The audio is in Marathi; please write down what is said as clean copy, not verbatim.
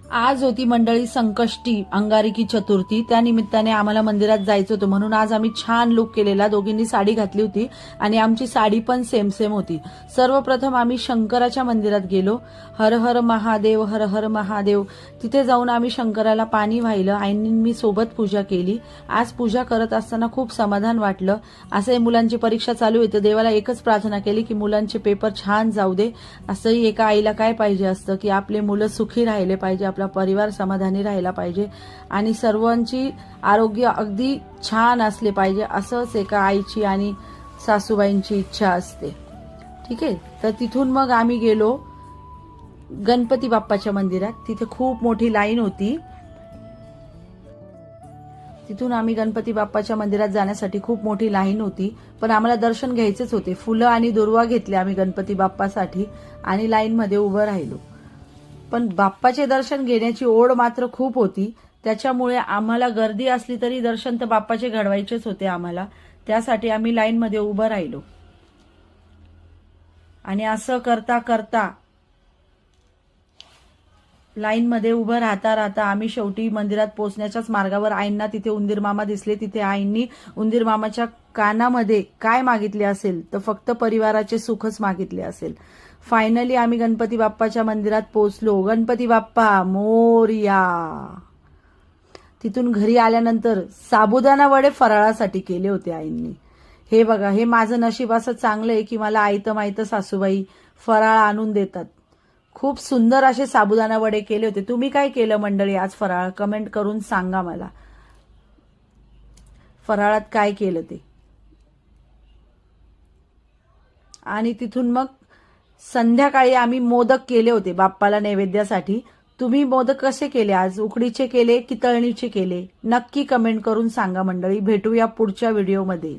आज होती मंडळी संकष्टी अंगारिकी चतुर्थी, त्या निमित्ताने आम्हाला मंदिरात जायचं होतं म्हणून आज आम्ही छान लुक केलेला, दोघींनी साडी घातली होती आणि आमची साडी पण सेम सेम होती। सर्वप्रथम आम्ही शंकराच्या मंदिरात गेलो, हर हर महादेव हर हर महादेव। तिथे जाऊन आम्ही शंकराला पाणी वाहिलं, आईंनी मी सोबत पूजा केली। आज पूजा करत असताना खूप समाधान वाटलं। असे मुलांची परीक्षा चालू होती, देवाला एकच प्रार्थना केली की मुलांचे पेपर छान जाऊ दे। असंही एका आईला काय पाहिजे असतं की आपले मुलं सुखी राहिले पाहिजे, आपला परिवार समाधानी राहिला पाहिजे आणि सर्वांची आरोग्य अगदी छान असले पाहिजे, असंच एका आईची आणि सासूबाईंची इच्छा असते। ठीक आहे, तर तिथून मग आम्ही गेलो गणपती बाप्पाच्या मंदिरात। तिथे खूप मोठी लाईन होती। तिथून आम्ही गणपती बाप्पाच्या मंदिरात जाण्यासाठी खूप मोठी लाईन होती, पण आम्हाला दर्शन घ्यायचेच होते। फुलं आणि दुर्वा घेतले आम्ही गणपती बाप्पासाठी आणि लाईन मध्ये उभं राहिलो। पण बाप्पाचे दर्शन घेण्याची ओढ मात्र खूप होती, त्याच्यामुळे आम्हाला गर्दी असली तरी दर्शन तर बाप्पाचे घडवायचेच होते आम्हाला, त्यासाठी आम्ही लाईन मध्ये उभं राहिलो। आणि असं करता करता लाईन मध्ये उभं राहता राहता आम्ही शेवटी मंदिरात पोहोचण्याच्याच मार्गावर आईंना तिथे उंदीर मामा दिसले। तिथे आईंनी उंदीर मामाच्या कानामध्ये काय मागितले असेल तर फक्त परिवाराचे सुखच मागितले असेल। फायनली आम्ही गणपती बाप्पाच्या मंदिरात पोहोचलो। गणपती बाप्पा मोरया। तिथून घरी आल्यानंतर साबुदाणा वडे फराळासाठी केले होते आईंनी। हे बघा, हे माझं नशीब असं चांगलं आहे की मला आयतं मायतं सासूबाई फराळ आणून देतात। खूप सुंदर असे साबुदाणा वडे केले होते। तुम्ही काय केलं मंडळी आज फराळ? कमेंट करून सांगा मला, फराळात काय केलं ते। आणि तिथून मग संध्याकाळी आम्ही मोदक केले होते बाप्पाला नैवेद्यासाठी। तुम्ही मोदक कसे केले आज? उकडीचे केले की तळणीचे केले? नक्की कमेंट करून सांगा मंडळी। भेटूया पुढच्या व्हिडिओमध्ये।